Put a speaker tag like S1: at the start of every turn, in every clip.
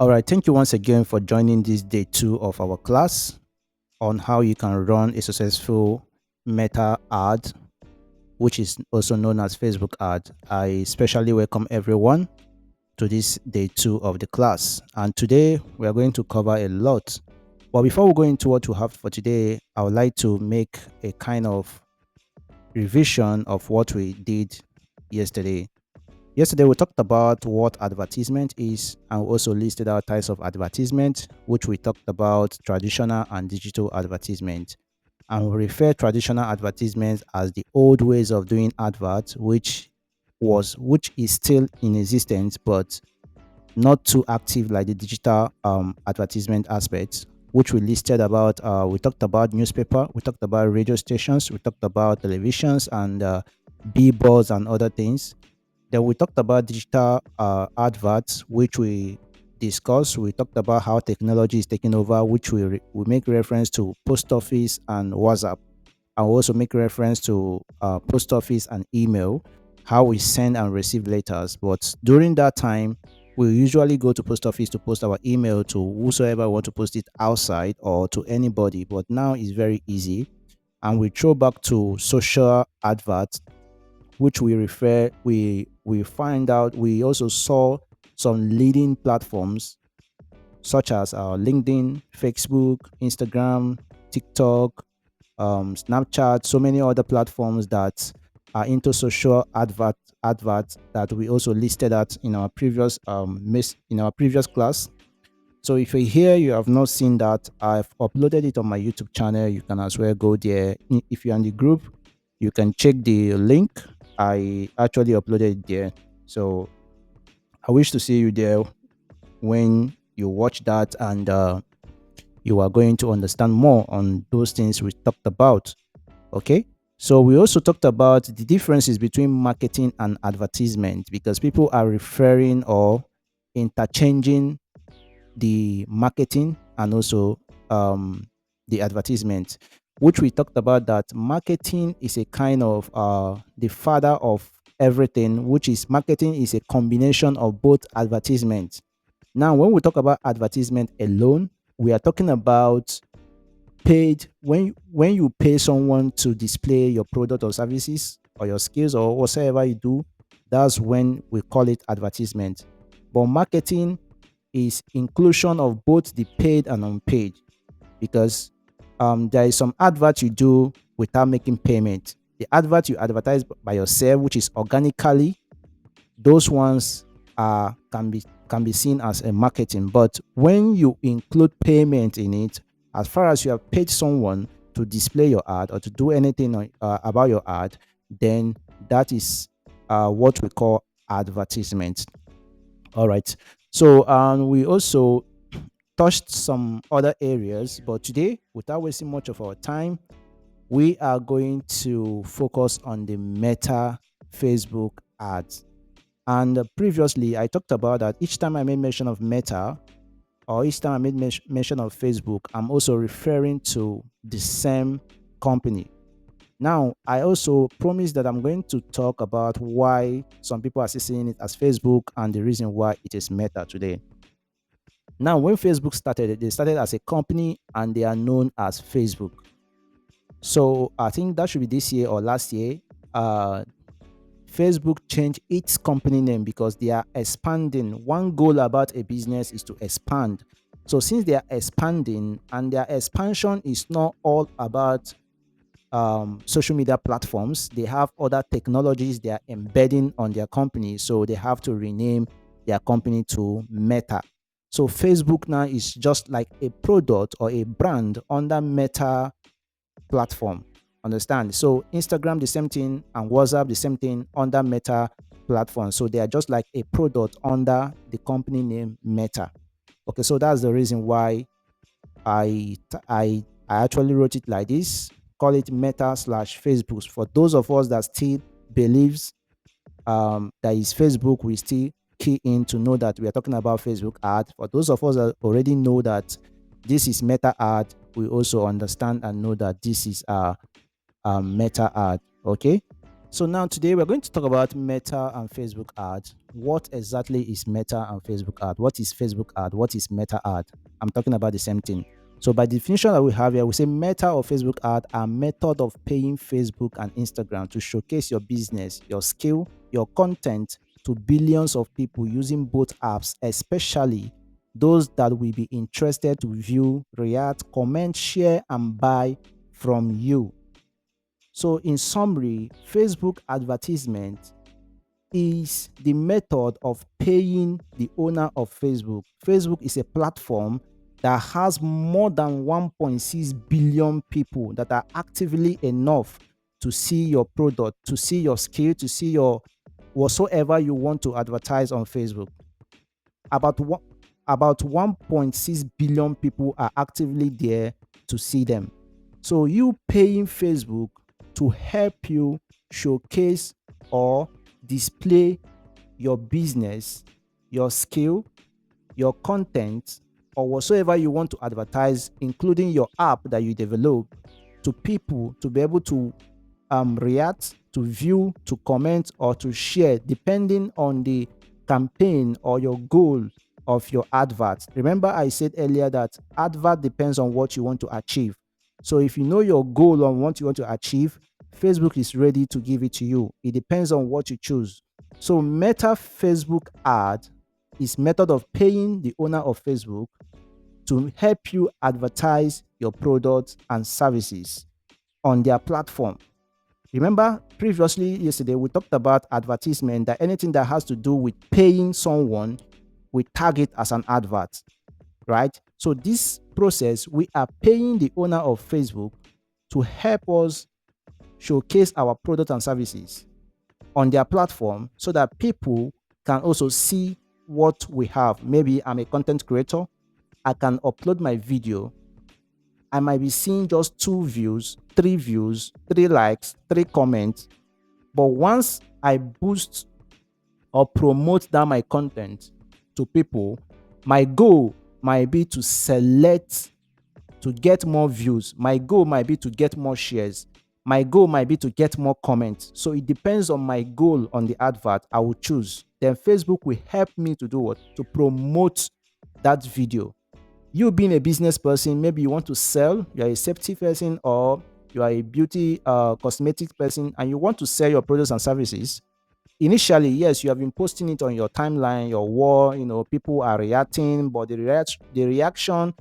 S1: All right, thank you once again for joining this day two of our class on how you can run a successful meta ad, which is also known as Facebook ad. I especially welcome everyone to this day two of the class. And today we are going to cover a lot. But before we go into what we have for today, I would like to make a kind of revision of what we did yesterday. Yesterday, we talked about what advertisement is and we also listed out types of advertisement, which we talked about traditional and digital advertisement. And we refer traditional advertisements as the old ways of doing adverts, which is still in existence, but not too active like the digital advertisement aspects, which we listed about. We talked about newspaper, we talked about radio stations, we talked about televisions and billboards and other things. Then we talked about digital adverts, which we discussed. We talked about how technology is taking over, which we make reference to post office and WhatsApp. I will also make reference to post office and email, how we send and receive letters. But during that time, we usually go to post office to post our email to whosoever want to post it outside or to anybody. But now it's very easy, and we throw back to social adverts, which we find out we also saw some leading platforms such as LinkedIn, Facebook, Instagram, TikTok, Snapchat, so many other platforms that are into social adverts that we also listed at in our previous in our previous class. So if you're here, you have not seen that, I've uploaded it on my YouTube channel. You can as well go there. If you're in the group, you can check the link. I actually uploaded it there. So I wish to see you there when you watch that, and you are going to understand more on those things we talked about. Okay. So we also talked about the differences between marketing and advertisement because people are referring or interchanging the marketing and also the advertisement, which we talked about that marketing is a kind of the father of everything, which is marketing is a combination of both advertisement. Now, when we talk about advertisement alone, we are talking about paid when you pay someone to display your product or services or your skills or whatever you do, that's when we call it advertisement. But marketing is inclusion of both the paid and unpaid because there is some advert you do without making payment. The advert you advertise by yourself, which is organically, those ones can be seen as a marketing. But when you include payment in it, as far as you have paid someone to display your ad or to do anything about your ad, then that is what we call advertisement. All right. So we also touched some other areas, but today, without wasting much of our time, we are going to focus on the Meta Facebook ads. And previously, I talked about that each time I made mention of Meta or each time I made mention of Facebook, I'm also referring to the same company. Now, I also promised that I'm going to talk about why some people are seeing it as Facebook and the reason why it is Meta today. Now, when Facebook started, they started as a company and they are known as Facebook. So I think that should be this year or last year. Uh, Facebook changed its company name because they are expanding. One goal about a business is to expand. So since they are expanding and their expansion is not all about social media platforms, they have other technologies they are embedding on their company. So they have to rename their company to Meta. So Facebook now is just like a product or a brand under Meta platform. Understand? So Instagram the same thing and WhatsApp the same thing under Meta platform. So they are just like a product under the company name Meta. Okay, so that's the reason why I actually wrote it like this. Call it Meta slash Facebook. For those of us that still believes that is Facebook, we still key in to know that we are talking about Facebook ad. For those of us that already know that this is Meta ad, we also understand and know that this is a Meta ad. Okay. So now today we're going to talk about Meta and Facebook ad. What exactly is Meta and Facebook ad? What is Facebook ad? What is Meta ad? I'm talking about the same thing. So by definition that we have here, we say Meta or Facebook ad are method of paying Facebook and Instagram to showcase your business, your skill, your content to billions of people using both apps, especially those that will be interested to view, react, comment, share, and buy from you. So, in summary, Facebook advertisement is the method of paying the owner of Facebook. Facebook is a platform that has more than 1.6 billion people that are actively enough to see your product, to see your skill, to see your whatsoever you want to advertise on Facebook. About one, about 1.6 billion people are actively there to see them. So you paying Facebook to help you showcase or display your business, your skill, your content, or whatsoever you want to advertise, including your app that you develop, to people to be able to react, to view, to comment, or to share, depending on the campaign or your goal of your advert. Remember, I said earlier that advert depends on what you want to achieve. So if you know your goal on what you want to achieve, Facebook is ready to give it to you. It depends on what you choose. So Meta Facebook ad is method of paying the owner of Facebook to help you advertise your products and services on their platform. Remember, previously yesterday, we talked about advertisement, that anything that has to do with paying someone, we tag it as an advert, right? So this process, we are paying the owner of Facebook to help us showcase our products and services on their platform so that people can also see what we have. Maybe I'm a content creator. I can upload my video. I might be seeing just 2 views, 3 likes, 3 comments. But once I boost or promote that my content to people, my goal might be to select to get more views. My goal might be to get more shares. My goal might be to get more comments. So it depends on my goal on the advert I will choose. Then Facebook will help me to do what? To promote that video. You being a business person, maybe you want to sell, you're a safety person, or you are a beauty cosmetic person, and you want to sell your products and services. Initially, yes, you have been posting it on your timeline, your wall, people are reacting, but the reaction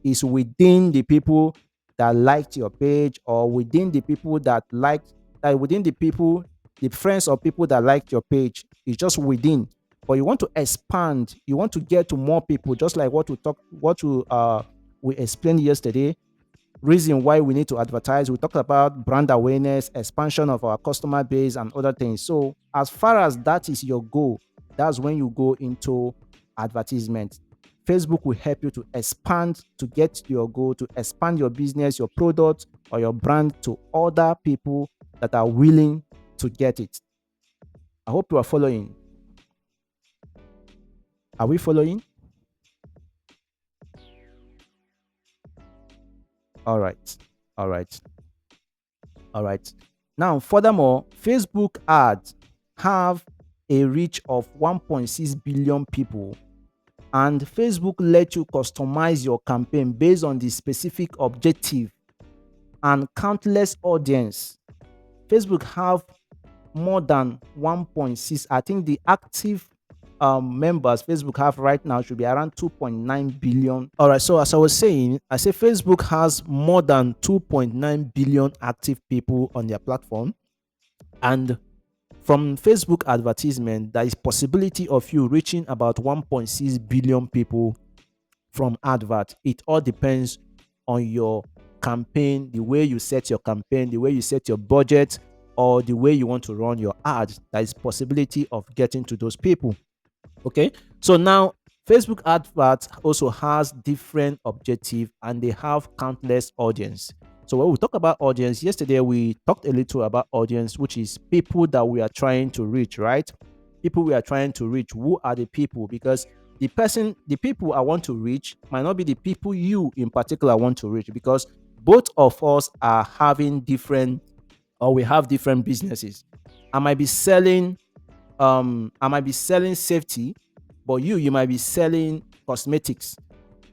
S1: is within the people that liked your page, or within the people that liked, within the people, the friends or people that liked your page. It's just within. But you want to expand, you want to get to more people, just like we explained yesterday. Reason why we need to advertise. We talked about brand awareness, expansion of our customer base, and other things. So as far as that is your goal, that's when you go into advertisement. Facebook will help you to expand, to get to your goal, to expand your business, your product, or your brand to other people that are willing to get it. I hope you are following. Are we following? All right. All right. All right. Now, furthermore, Facebook ads have a reach of 1.6 billion people, and Facebook lets you customize your campaign based on the specific objective and countless audience. Facebook have more than 1.6. I think the active members Facebook have right now should be around 2.9 billion. All right, so as I was saying, I say Facebook has more than 2.9 billion active people on their platform, and from Facebook advertisement, there is possibility of you reaching about 1.6 billion people from advert. It all depends on your campaign, the way you set your campaign, the way you set your budget, or the way you want to run your ads. There is possibility of getting to those people. Okay, so now Facebook adverts also has different objective, and they have countless audience. So when we talk about audience, yesterday we talked a little about audience, which is people that we are trying to reach, right? People we are trying to reach. Who are the people? Because the people I want to reach might not be the people you in particular want to reach, because both of us are having different, or we have different businesses. I might be selling safety, but you might be selling cosmetics.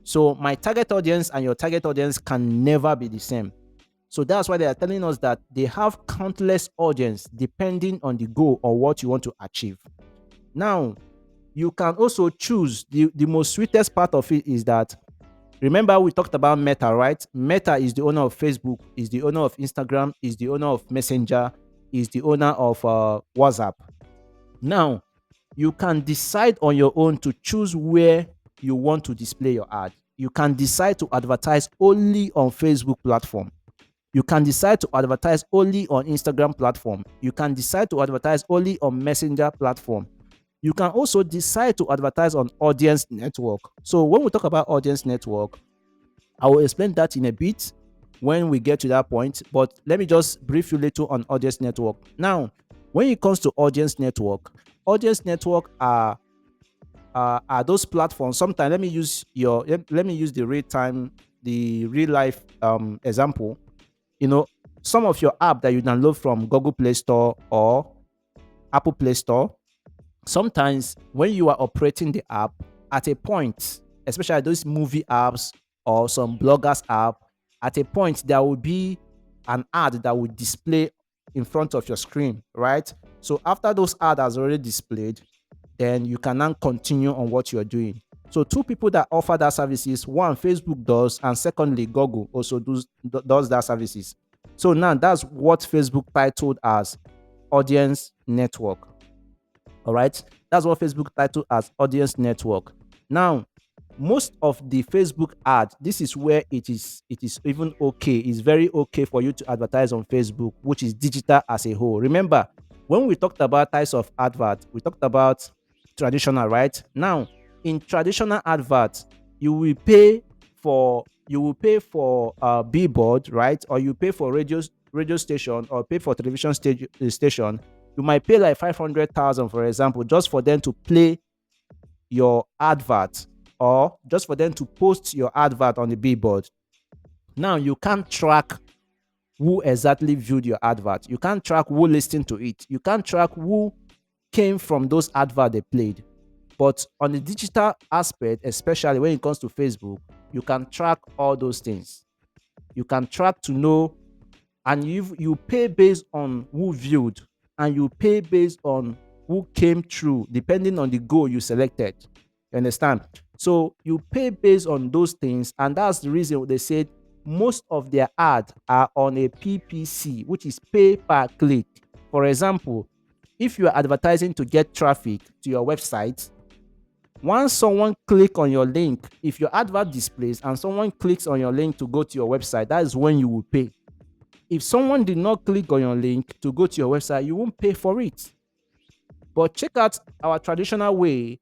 S1: So my target audience and your target audience can never be the same. So that's why they are telling us that they have countless audience depending on the goal or what you want to achieve. Now, you can also choose the most sweetest part of it is that, remember we talked about Meta, right? Meta is the owner of Facebook, is the owner of Instagram, is the owner of Messenger, is the owner of WhatsApp. Now, you can decide on your own to choose where you want to display your ad. You can decide to advertise only on Facebook platform. You can decide to advertise only on Instagram platform. You can decide to advertise only on Messenger platform. You can also decide to advertise on audience network. So when we talk about audience network, I will explain that in a bit when we get to that point. But let me just brief you little on audience network. Now, when it comes to audience network are those platforms. Sometimes let me use the real life example. You know, some of your app that you download from Google Play Store or Apple Play Store, sometimes when you are operating the app at a point, especially those movie apps or some bloggers app, at a point there will be an ad that will display in front of your screen, right? So after those ads has already displayed, then you can now continue on what you're doing. So two people that offer that services, one Facebook does, and secondly Google also does that services. So now that's what Facebook titled as audience network. All right, that's what Facebook titled as audience network. Now, most of the Facebook ad, this is where it is even okay. It's very okay for you to advertise on Facebook, which is digital as a whole. Remember, when we talked about types of advert, we talked about traditional, right? Now, in traditional advert, you will pay for billboard, right? Or you pay for radio station or pay for television station. You might pay like 500,000, for example, just for them to play your advert or just for them to post your advert on the billboard. Now, you can't track who exactly viewed your advert. You can't track who listened to it. You can't track who came from those adverts they played. But on the digital aspect, especially when it comes to Facebook, you can track all those things. You can track to know, and you pay based on who viewed, and you pay based on who came through, depending on the goal you selected. You understand? So you pay based on those things, and that's the reason they said most of their ads are on a PPC, which is pay per click. For example, if you are advertising to get traffic to your website, once someone click on your link, if your advert displays and someone clicks on your link to go to your website, that is when you will pay. If someone did not click on your link to go to your website, you won't pay for it. But check out our traditional way.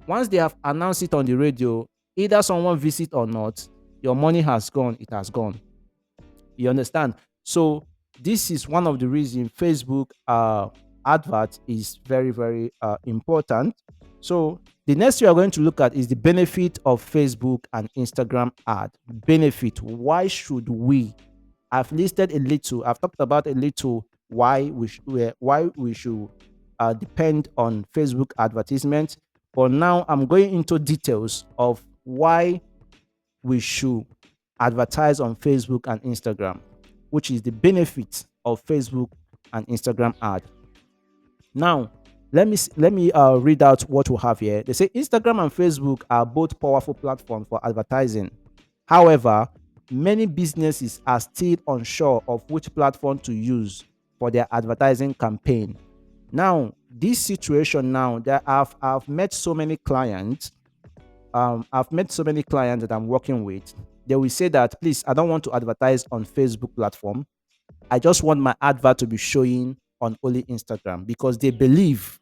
S1: Once they have announced it on the radio, either someone visit or not, your money has gone, it has gone. You understand? So this is one of the reasons Facebook advert is very, very important. So the next we are going to look at is the benefit of Facebook and Instagram ad. Benefit. Why should we? I've listed a little. I've talked about a little why we should depend on Facebook advertisement. But now I'm going into details of why we should advertise on Facebook and Instagram, which is the benefit of Facebook and Instagram ad. Now, let me read out what we have here. They say Instagram and Facebook are both powerful platforms for advertising. However, many businesses are still unsure of which platform to use for their advertising campaign. Now, this situation now that I've met so many clients, that I'm working with. They will say that, please, I don't want to advertise on Facebook platform. I just want my advert to be showing on only Instagram, because they believe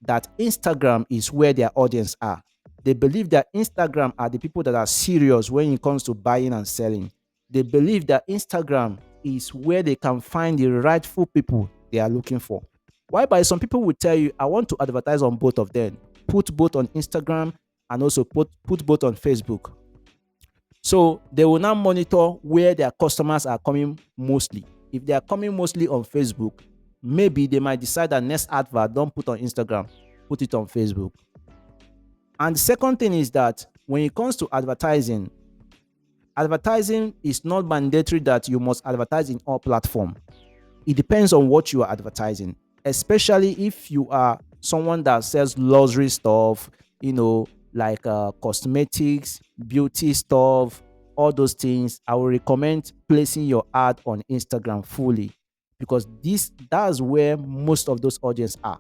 S1: that Instagram is where their audience are. They believe that Instagram are the people that are serious when it comes to buying and selling. They believe that Instagram is where they can find the rightful people they are looking for. Why? By some people will tell you, I want to advertise on both of them. Put both on Instagram and also put both on Facebook. So they will now monitor where their customers are coming mostly. If they are coming mostly on Facebook, maybe they might decide that next advert, don't put on Instagram, put it on Facebook. And the second thing is that when it comes to advertising is not mandatory that you must advertise in all platforms. It depends on what you are advertising, especially if you are someone that sells luxury stuff, like cosmetics, beauty stuff, all those things. I will recommend placing your ad on Instagram fully, because that's where most of those audience are.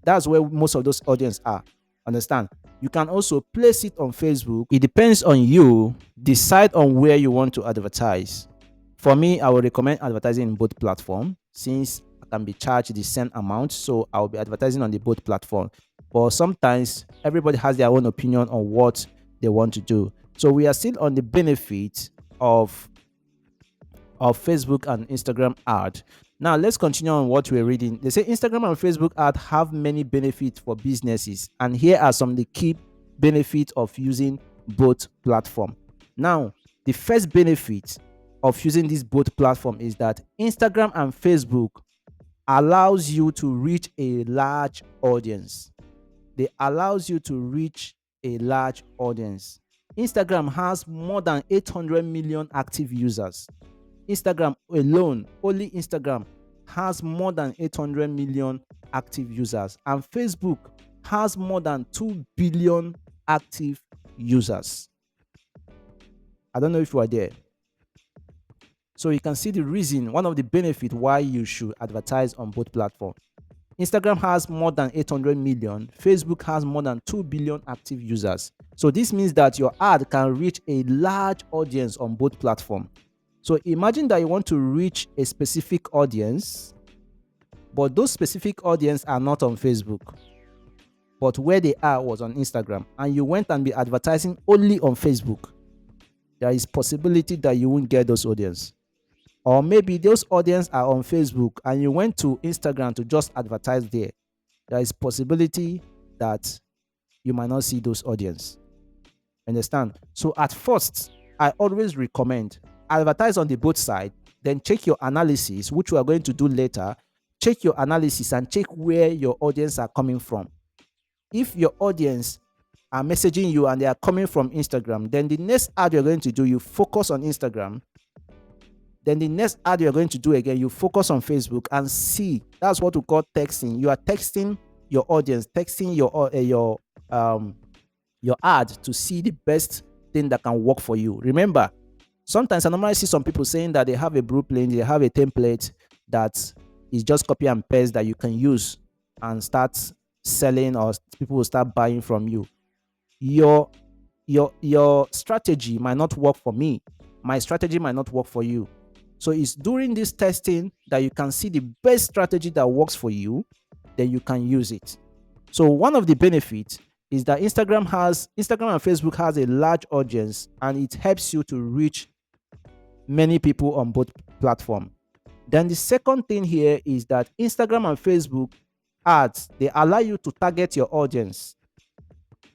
S1: That's where most of those audience are. Understand? You can also place it on Facebook. It depends on you. Decide on where you want to advertise. For me, I would recommend advertising in both platforms, since I can be charged the same amount. So I'll be advertising on the both platform. But sometimes everybody has their own opinion on what they want to do. So we are still on the benefit of Facebook and Instagram ad. Now let's continue on what we're reading. They say Instagram and Facebook ad have many benefits for businesses, and here are some of the key benefits of using both platforms. Now, the first benefit of using this both platform is that Instagram and Facebook allows you to reach a large audience. They allows you to reach a large audience. Instagram has more than 800 million active users. Instagram alone, only Instagram, has more than 800 million active users, and Facebook has more than 2 billion active users. I don't know if you are there. So you can see the reason, one of the benefits why you should advertise on both platforms. Instagram has more than 800 million. Facebook has more than 2 billion active users. So this means that your ad can reach a large audience on both platforms. So imagine that you want to reach a specific audience, but those specific audience are not on Facebook, but where they are was on Instagram, and you went and be advertising only on Facebook. There is possibility that you won't get those audience. Or maybe those audience are on Facebook and you went to Instagram to just advertise there. There is possibility that you might not see those audience. Understand? So at first, I always recommend advertise on the both side, then check your analysis, which we are going to do later. Check your analysis and check where your audience are coming from. If your audience are messaging you and they are coming from Instagram, then the next ad you're going to do, you focus on Instagram. Then the next ad you're going to do again, you focus on Facebook and see. That's what we call texting. You are texting your audience, texting your ad to see the best thing that can work for you. Remember, sometimes I normally see some people saying that they have a blueprint, they have a template that is just copy and paste that you can use and start selling, or people will start buying from you. Your strategy might not work for me. My strategy might not work for you. So it's during this testing that you can see the best strategy that works for you, then you can use it. So one of the benefits is that Instagram and Facebook has a large audience, and it helps you to reach many people on both platforms. Then the second thing here is that Instagram and Facebook ads, they allow you to target your audience.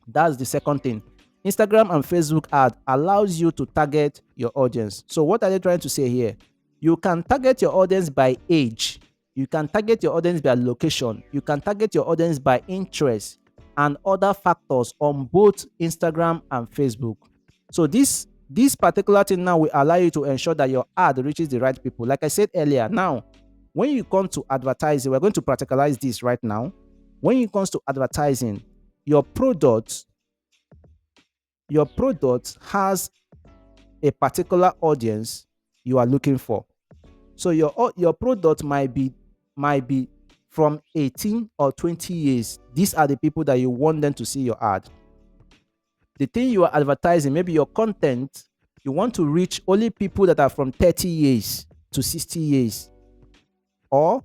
S1: That's the second thing. Instagram and Facebook ad allows you to target your audience. So what are they trying to say here? You can target your audience by age. You can target your audience by location. You can target your audience by interest and other factors on both Instagram and Facebook. So this particular thing now will allow you to ensure that your ad reaches the right people. Like I said earlier, now, when you come to advertising, we're going to practicalize this right now. When it comes to advertising, your product has a particular audience you are looking for. So your product might be from 18 or 20 years. These are the people that you want them to see your ad. The thing you are advertising, maybe your content, you want to reach only people that are from 30 years to 60 years. Or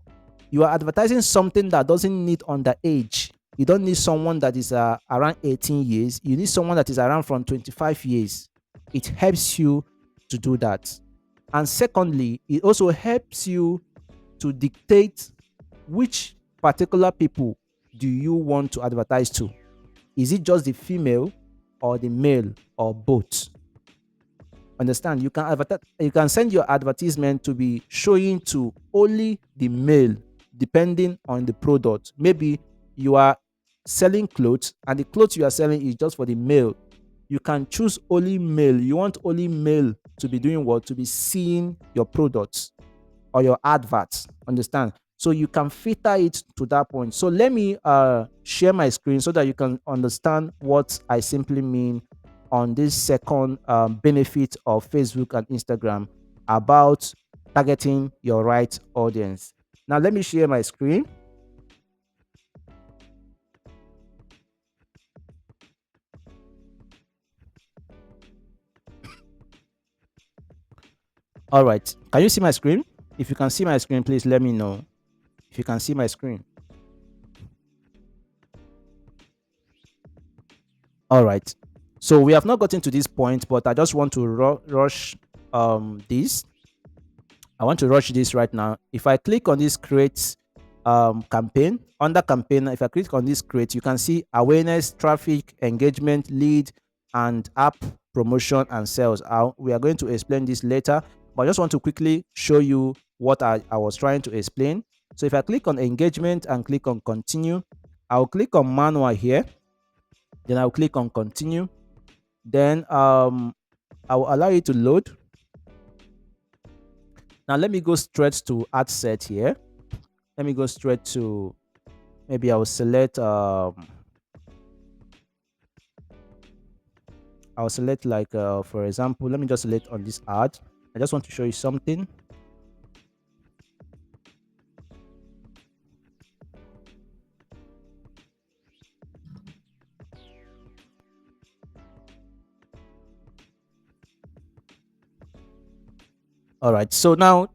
S1: you are advertising something that doesn't need underage. You don't need someone that is around 18 years. You need someone that is around from 25 years. It helps you to do that. And secondly, it also helps you to dictate which particular people do you want to advertise to. Is it just the female or the male or both? Understand? You can advertise, you can send your advertisement to be showing to only the male, depending on the product. Maybe you are selling clothes and the clothes you are selling is just for the male. You can choose only male. You want only male to be doing what? To be seeing your products or your adverts. Understand? So you can filter it to that point. So let me share my screen so that you can understand what I simply mean on this second benefit of Facebook and Instagram about targeting your right audience. Now let me share my screen. All right. Can you see my screen? If you can see my screen, please let me know if you can see my screen. All right. So we have not gotten to this point, but I just want to rush this. I want to rush this right now. If I click on this create campaign, under campaign, if I click on this create, you can see awareness, traffic, engagement, lead, and app promotion and sales. We are going to explain this later, but I just want to quickly show you what I was trying to explain. So if I click on engagement and click on continue, I'll click on manual here. Then I'll click on continue. Then I will allow it to load. Now let me go straight to ad set here. Let me go straight to, maybe I will select I'll select like for example, let me just select on this ad. I just want to show you something. All right, so now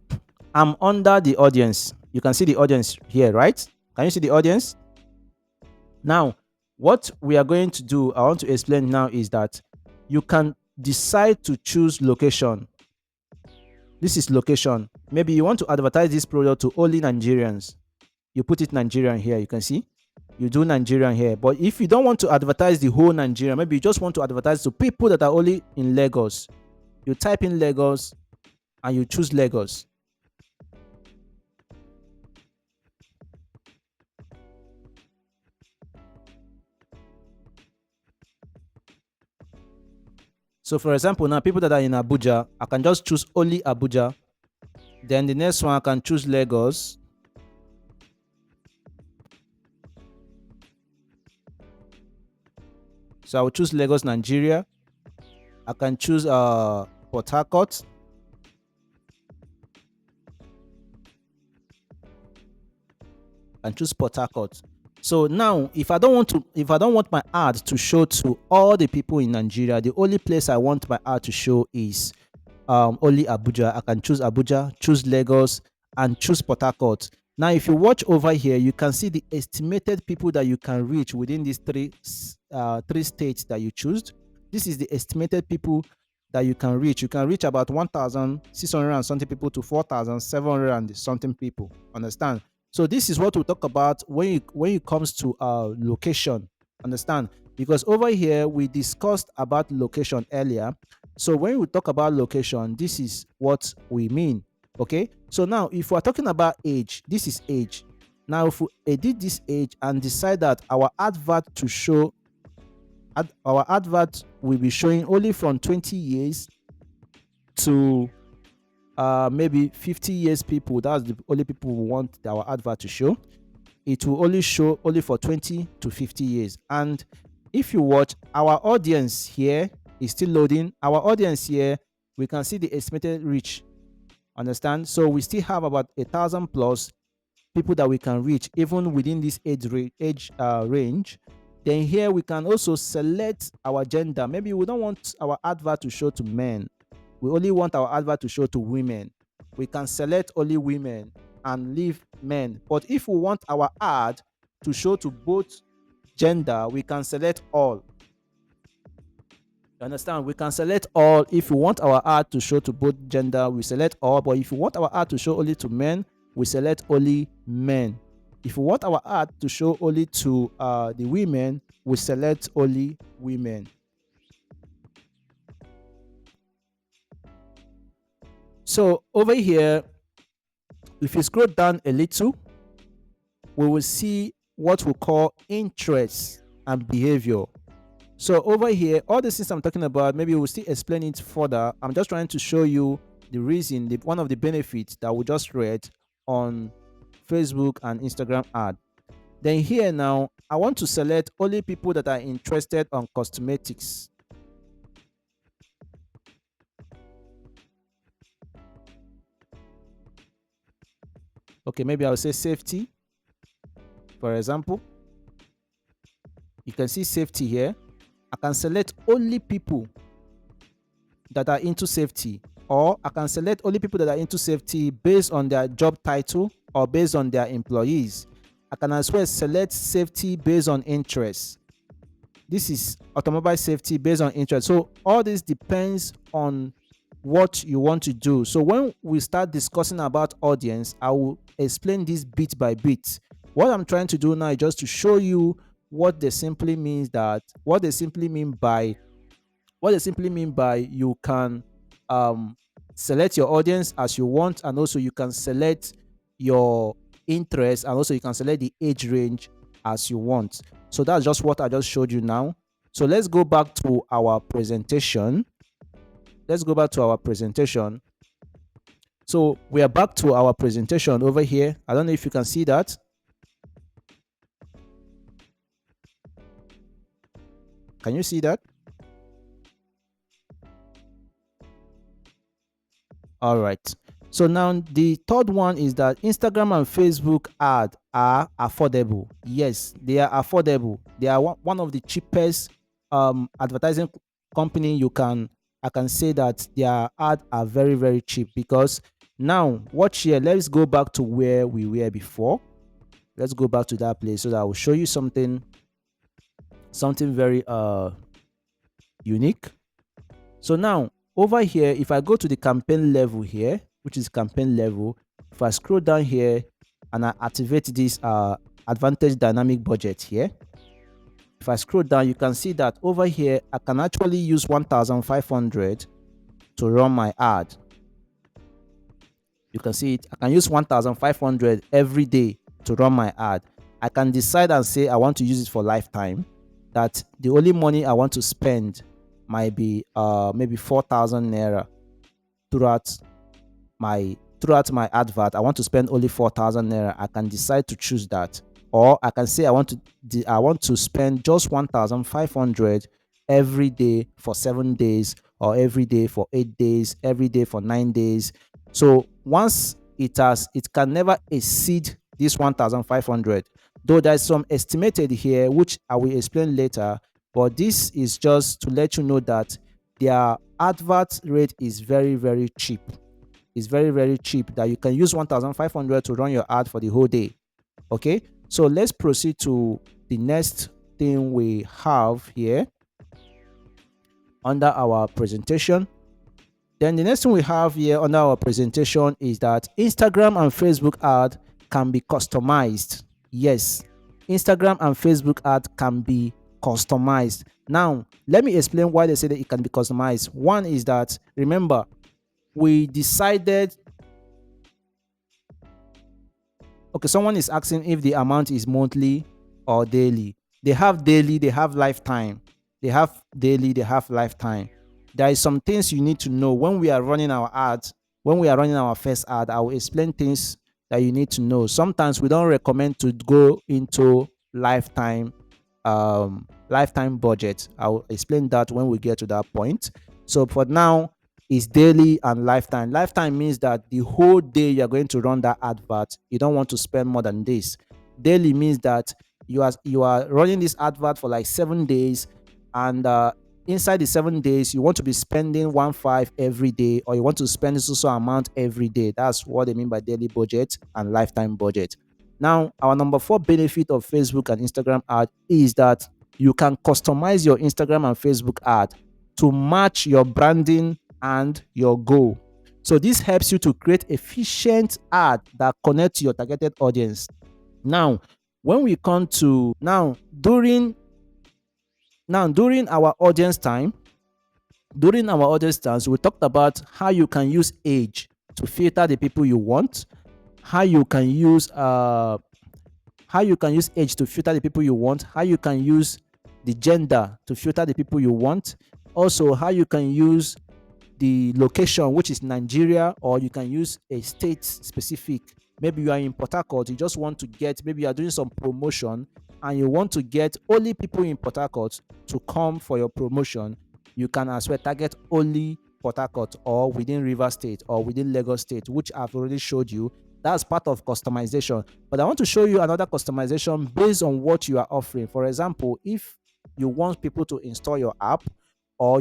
S1: I'm under the audience. You can see the audience here, right? Can you see the audience? Now, what we are going to do, I want to explain now, is that you can decide to choose location. This is location. Maybe you want to advertise this product to only Nigerians. You put it Nigerian here, you can see. You do Nigerian here. But if you don't want to advertise the whole Nigeria, maybe you just want to advertise to people that are only in Lagos, you type in Lagos and you choose Lagos. So for example, now people that are in Abuja, I can just choose only Abuja. Then the next one, I can choose Lagos. So I will choose Lagos, Nigeria. I can choose Port Harcourt. And choose Port Harcourt. So now, if I don't want my ad to show to all the people in Nigeria, the only place I want my ad to show is only Abuja. I can choose Abuja, choose Lagos, and choose Port Harcourt. Now, if you watch over here, you can see the estimated people that you can reach within these three states that you choose. This is the estimated people that you can reach. You can reach about 1,600 and something people to 4,700 and something people. Understand? So this is what we talk about when it comes to location. Understand? Because over here we discussed about location earlier. So when we talk about location, this is what we mean. Okay. So now, if we're talking about age, this is age. Now, if we edit this age and decide that our advert to show, our advert will be showing only from 20 years to maybe 50 years people, that's the only people we want our advert to show. It will only show only for 20 to 50 years. And if you watch, our audience here is still loading. Our audience here, we can see the estimated reach. Understand? So we still have about 1,000 plus people that we can reach even within this age range. Then here we can also select our gender. Maybe we don't want our advert to show to men, we only want our advert to show to women. We can select only women and leave men. But if we want our ad to show to both gender, we can select all. You understand? We can select all. If we want our ad to show to both gender, we select all. But if we want our ad to show only to men, we select only men. If we want our ad to show only to the women, we select only women. So over here, if you scroll down a little, we will see what we call interest and behavior. So over here, all the things I'm talking about, maybe we'll still explain it further. I'm just trying to show you the reason, one of the benefits that we just read on Facebook and Instagram ad. Then here now, I want to select only people that are interested on cosmetics. Okay, maybe I'll say safety, for example. You can see safety here. I can select only people that are into safety, or I can select only people that are into safety based on their job title or based on their employees. I can as well select safety based on interest. This is automobile safety based on interest. So all this depends on what you want to do. So when we start discussing about audience, I will explain this bit by bit. What I'm trying to do now is just to show you what they simply means that what they simply mean by you can select your audience as you want, and also you can select your interest, and also you can select the age range as you want. So that's just what I just showed you now. So let's go back to our presentation. So we are back to our presentation over here. I don't know if you can see that. Can you see that? All right. So now the third one is that Instagram and Facebook ad are affordable. Yes, they are affordable. They are one of the cheapest advertising company I can say that their ad are very, very cheap. Because now watch here, let's go back to where we were before. Let's go back to that place so that I will show you something very unique. So now over here, if I go to the campaign level here, which is campaign level, if I scroll down here and I activate this advantage dynamic budget here, if I scroll down, you can see that over here I can actually use 1,500 to run my ad. You can see it. I can use 1,500 every day to run my ad. I can decide and say I want to use it for lifetime, that the only money I want to spend might be maybe 4,000 naira throughout my advert. I want to spend only 4,000 naira. I can decide to choose that, or I can say I want to spend just 1,500 every day for 7 days, or every day for 8 days, every day for 9 days. So once it can never exceed this 1,500, though there's some estimated here which I will explain later. But this is just to let you know that their advert rate is very, very cheap. It's very, very cheap, that you can use 1,500 to run your ad for the whole day. Okay, so let's proceed to the next thing we have here under our presentation. Then the next thing we have here under our presentation is that Instagram and Facebook ad can be customized. Yes, Instagram and Facebook ad can be customized. Now, let me explain why they say that it can be customized. One is that, remember, we decided, okay, someone is asking if the amount is monthly or daily. They have daily, they have lifetime. They have daily, they have lifetime. There is some things you need to know when we are running our ads. When we are running our first ad, I will explain things that you need to know. Sometimes we don't recommend to go into lifetime budget. I will explain that when we get to that point. So for now, it's daily and lifetime. Lifetime means that the whole day you are going to run that advert. You don't want to spend more than this. Daily means that you are running this advert for like 7 days, and inside the 7 days you want to be spending 1.5 every day, or you want to spend this also amount every day. That's what they mean by daily budget and lifetime budget. Now, our number 4 benefit of Facebook and Instagram ad is that you can customize your Instagram and Facebook ad to match your branding and your goal. So this helps you to create efficient ad that connect to your targeted audience. Now, when we come to during our audience time, we talked about how you can use age to filter the people you want, how you can use age to filter the people you want, how you can use the gender to filter the people you want, also how you can use the location, which is Nigeria, or you can use a state specific. Maybe you are in Port Harcourt, you just want to get, maybe you are doing some promotion and you want to get only people in Port Harcourt to come for your promotion. You can as well target only Port Harcourt or within River State or within Lagos State, which I've already showed you. That's part of customization. But I want to show you another customization based on what you are offering. For example, if you want people to install your app, or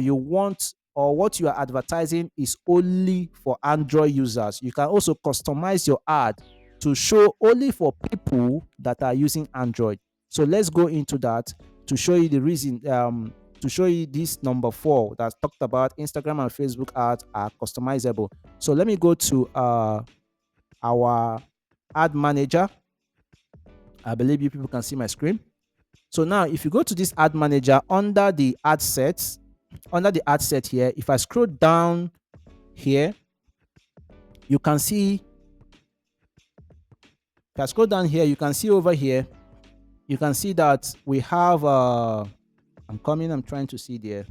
S1: what you are advertising is only for Android users, you can also customize your ad to show only for people that are using Android. So let's go into that to show you the reason, to show you this number 4 that talked about Instagram and Facebook ads are customizable. So let me go to our ad manager. I believe you people can see my screen. So now if you go to this ad manager under the ad sets, here, if I scroll down here, you can see, if I scroll down here, you can see over here, you can see that we have I'm trying to see there.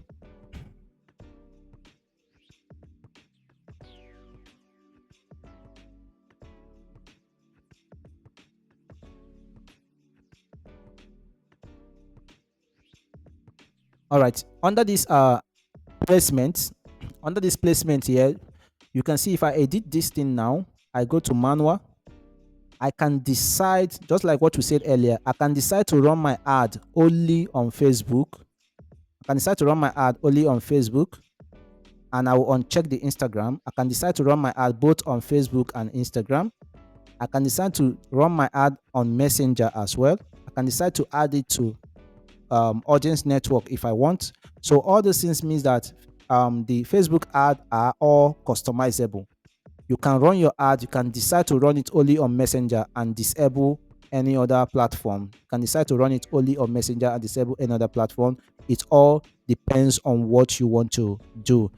S1: All right, under this placement, here, you can see if I edit this thing now, I go to manual, I can decide, just like what we said earlier, I can decide to run my ad only on Facebook. And I will uncheck the Instagram. I can decide to run my ad both on Facebook and Instagram. I can decide to run my ad on Messenger as well. I can decide to add it to audience network if I want. So all those things means that the Facebook ad are all customizable. You can run your ad, you can decide to run it only on Messenger and disable any other platform. You can decide to run it only on Messenger and disable any other platform. It all depends on what you want to do.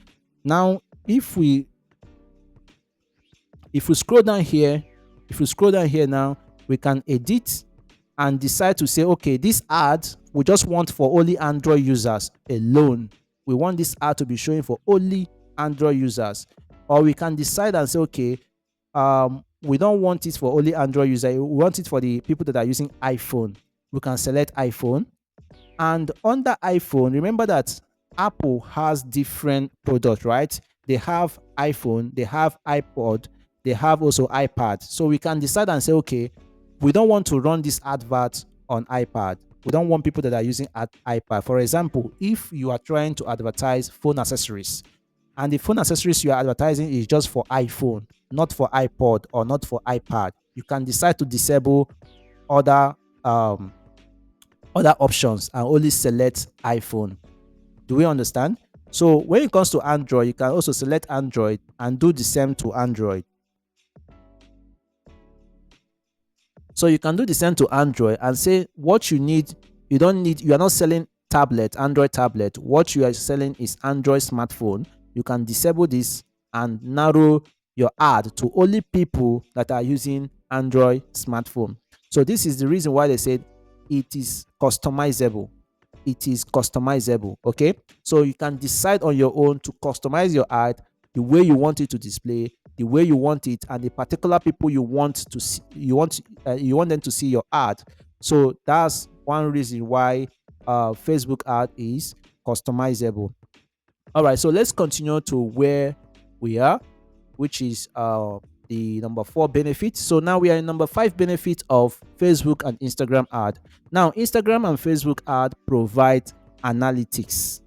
S1: Now, if we scroll down here, now, we can edit and decide to say, okay, this ad we just want for only Android users alone. We want this ad to be showing for only Android users. Or we can decide and say, okay, we don't want it for only Android users. We want it for the people that are using iPhone. We can select iPhone. And under iPhone, remember that Apple has different products, right? They have iPhone, they have iPod, they have also iPad. So we can decide and say, okay, we don't want to run this advert on iPad. We don't want people that are using iPad. For example, if you are trying to advertise phone accessories, and the phone accessories you are advertising is just for iPhone, not for iPod or not for iPad, you can decide to disable other options and only select iPhone. Do we understand? So when it comes to Android, you can also select Android and do the same to Android. So you can do the same to Android and say what you need. You are not selling Android tablet. What you are selling is Android smartphone. You can disable this and narrow your ad to only people that are using Android smartphone. So this is the reason why they said it is customizable. Okay, so you can decide on your own to customize your ad the way you want it to display, the way you want it, and the particular people you want to see, you want them to see your ad. So that's one reason why Facebook ad is customizable. All right, so let's continue to where we are, which is the number 4 benefit. So now we are in number 5 benefit of Facebook and Instagram ad. Now, Instagram and Facebook ad provide analytics.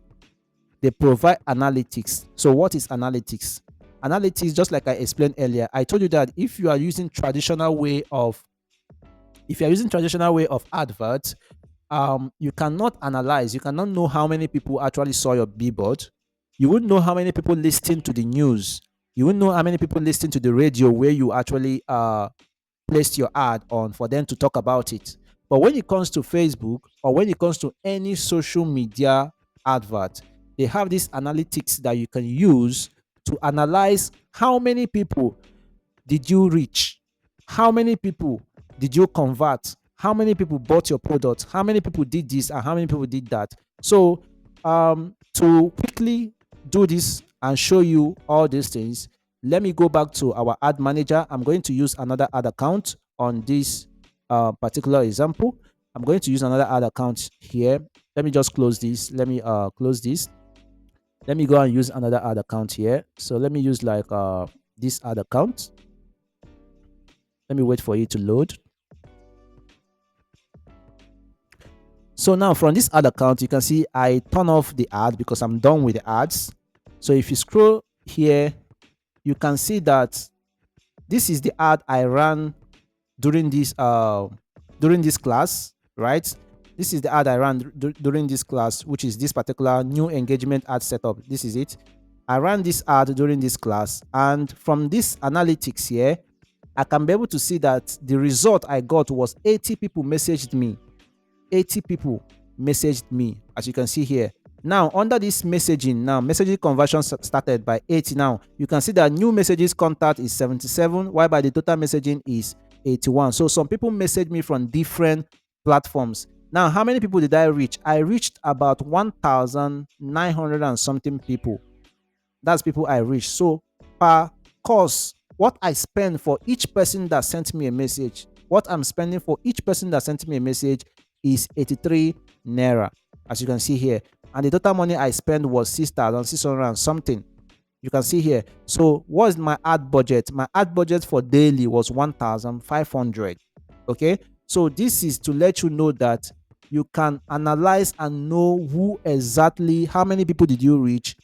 S1: They provide analytics. So what is analytics? Analytics, just like I explained earlier, I told you that if you are using traditional way of advert, you cannot analyze, you cannot know how many people actually saw your billboard. You wouldn't know how many people listen to the news. You wouldn't know how many people listen to the radio where you actually placed your ad on for them to talk about it. But when it comes to Facebook or when it comes to any social media advert, they have this analytics that you can use to analyze how many people did you reach, how many people did you convert, how many people bought your product, how many people did this and how many people did that. So to quickly do this and show you all these things, let me go back to our ad manager. I'm going to use another ad account on this particular example. I'm going to use another ad account here. Let me just close this. Let me close this. Let me go and use another ad account here. So let me use like this ad account. Let me wait for it to load. So now from this ad account, you can see I turn off the ad because I'm done with the ads. So if you scroll here, you can see that this is the ad I ran during this class, right? This is the ad I ran during this class, which is this particular new engagement ad setup. This is it. I ran this ad during this class, and from this analytics here, I can be able to see that the result I got was 80 people messaged me. 80 people messaged me, as you can see here. Now, under this messaging, now messaging conversion started by 80. Now, you can see that new messages contact is 77, while by the total messaging is 81. So some people messaged me from different platforms. Now, how many people did I reach? I reached about 1,900 and something people. That's people I reached. So per course, what I spend for each person that sent me a message, what I'm spending for each person that sent me a message is 83 naira, as you can see here. And the total money I spent was 6,600 and something. You can see here. So what's my ad budget? My ad budget for daily was 1,500. Okay, so this is to let you know that you can analyze and know who exactly, how many people did you reach,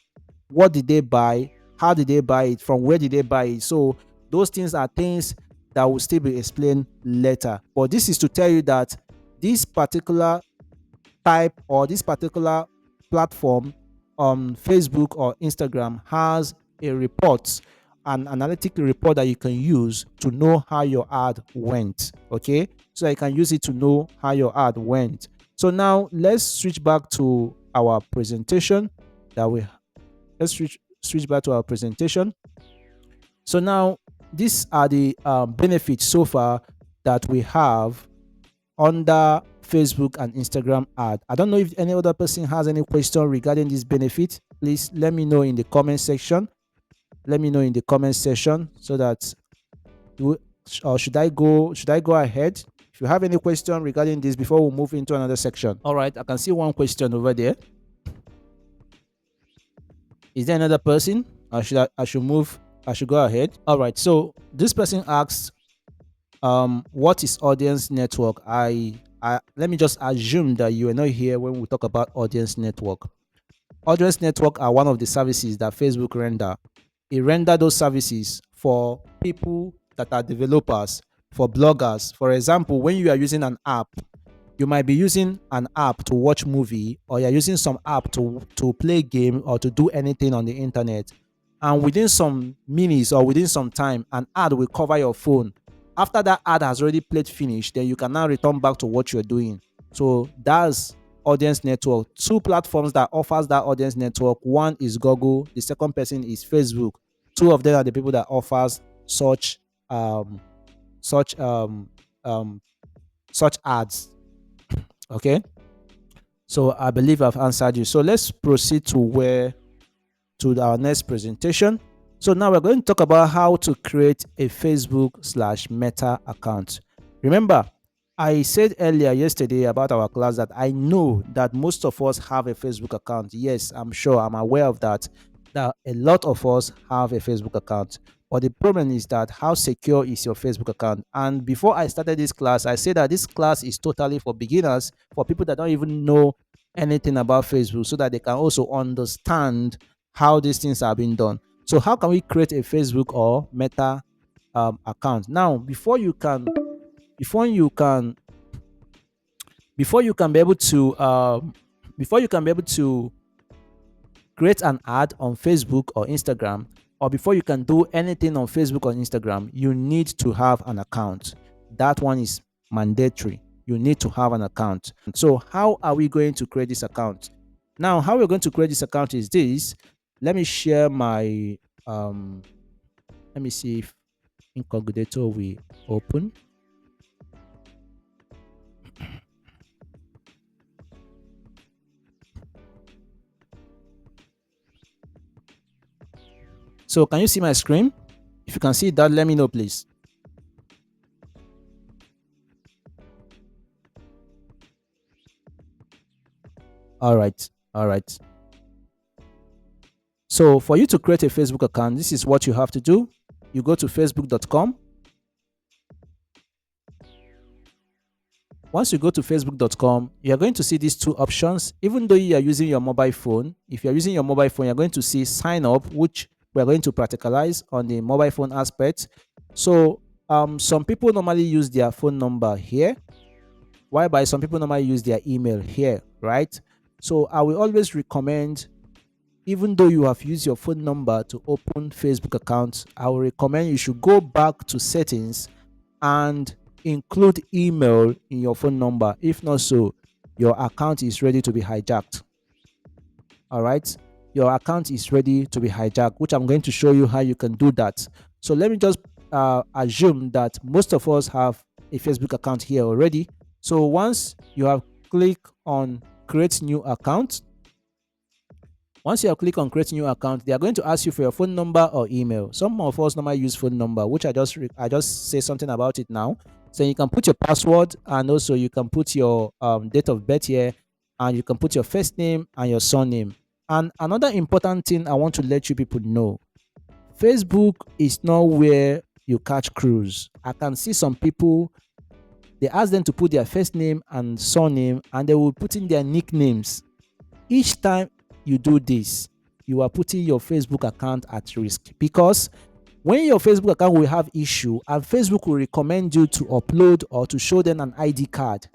S1: what did they buy, how did they buy it, from where did they buy it. So those things are things that will still be explained later, but this is to tell you that this particular type or this particular platform on Facebook or Instagram has a report, an analytic report that you can use to know how your ad went. Okay, so you can use it to know how your ad went. So now let's switch back to our presentation let's switch back to our presentation. So now these are the benefits so far that we have under Facebook and Instagram ad. I don't know if any other person has any question regarding this benefit. Please let me know in the comment section. Let me know in the comment section so that should I go ahead? If you have any question regarding this before we move into another section. All right, I can see one question over there. Is there another person? I should go ahead. All right, so this person asks, what is audience network? Let me just assume that you are not here when we talk about audience network. Audience network are one of the services that Facebook render. It render those services for people that are developers, for bloggers. For example, when you are using an app, you might be using an app to watch movie, or you're using some app to play game or to do anything on the internet. And within some minutes or within some time, an ad will cover your phone. After that ad has already played finish, then you can now return back to what you're doing. So that's audience network. Two platforms that offers that audience network. One is Google. The second person is Facebook. Two of them are the people that offers such ads. Okay, so I believe I've answered you. So let's proceed to our next presentation. So now we're going to talk about how to create a Facebook/Meta account. Remember, I said earlier yesterday about our class that I know that most of us have a Facebook account. Yes, I'm sure, I'm aware of that a lot of us have a Facebook account. But the problem is that how secure is your Facebook account? And before I started this class, I said that this class is totally for beginners, for people that don't even know anything about Facebook, so that they can also understand how these things are being done. So how can we create a Facebook or Meta account? Now, before you can be able to create an ad on Facebook or Instagram, or before you can do anything on Facebook or Instagram, you need to have an account. That one is mandatory. You need to have an account. So how are we going to create this account? Now, how we're going to create this account is this. Let me share my let me see if incognito will open. So can you see my screen? If you can see that, let me know, please. All right. So for you to create a Facebook account, this is what you have to do. You go to facebook.com. Once you go to facebook.com, you're going to see these two options. Even though you are using your mobile phone, if you're using your mobile phone, you're going to see sign up, which we're going to practicalize on the mobile phone aspect. So some people normally use their phone number here, whereby some people normally use their email here, right? So I will always recommend, even though you have used your phone number to open Facebook accounts, I will recommend you should go back to settings and include email in your phone number. If not so, your account is ready to be hijacked. All right, your account is ready to be hijacked, which I'm going to show you how you can do that. So let me just assume that most of us have a Facebook account here already. So once you have clicked on create new account, once you have clicked on create new account, they are going to ask you for your phone number or email. Some of us normally use phone number, which I just say something about it now. So you can put your password, and also you can put your date of birth here, and you can put your first name and your surname. And another important thing I want to let you people know, Facebook is not where you catch cruise. I can see some people, they ask them to put their first name and surname, and they will put in their nicknames. Each time you do this, you are putting your Facebook account at risk, because when your Facebook account will have issue and Facebook will recommend you to upload or to show them an ID card,